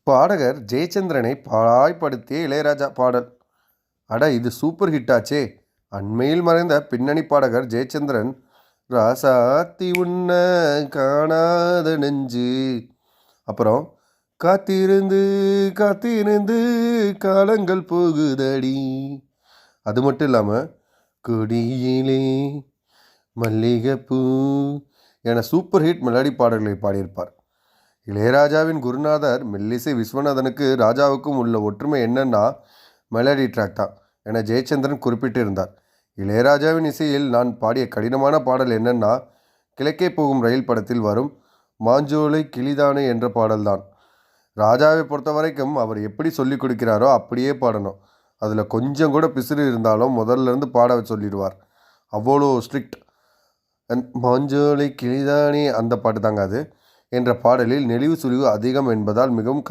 பாடகர் ஜெயச்சந்திரனை பாழாய்ப்படுத்திய இளையராஜா பாடல். அட இது சூப்பர் ஹிட்டாச்சே. அண்மையில் மறைந்த பின்னணி பாடகர் ஜெயச்சந்திரன் ராசாத்தி உன்ன காணாத நெஞ்சு, அப்புறம் காத்திருந்து காத்திருந்து காலங்கள் போகுதடி, அது மட்டும் இல்லாமல் கொடியிலே மல்லிகைப்பூ என சூப்பர் ஹிட் மெலடி பாடல்களை பாடியிருப்பார். இளையராஜாவின் குருநாதர் மெல்லிசை விஸ்வநாதனுக்கு ராஜாவுக்கும் உள்ள ஒற்றுமை என்னன்னா மெலடி ட்ராக் தான் என ஜெயச்சந்திரன் குறிப்பிட்டிருந்தார். இளையராஜாவின் இசையில் நான் பாடிய கடினமான பாடல் என்னன்னா கிழக்கே போகும் ரயில் படத்தில் வரும் மாஞ்சோலை கிளிதானே என்ற பாடல்தான். ராஜாவை பொறுத்த வரைக்கும் அவர் எப்படி சொல்லி கொடுக்கிறாரோ அப்படியே பாடணும். அதில் கொஞ்சம் கூட பிசிறு இருந்தாலும் முதல்ல இருந்து பாட சொல்லிடுவார். அவ்வளோ ஸ்ட்ரிக்ட். மாஞ்சோலை கிளிதானே அந்த பாட்டு தாங்க அது. என்ற பாடலில் நெளிவு சுழிவு அதிகம் என்பதால் மிகவும்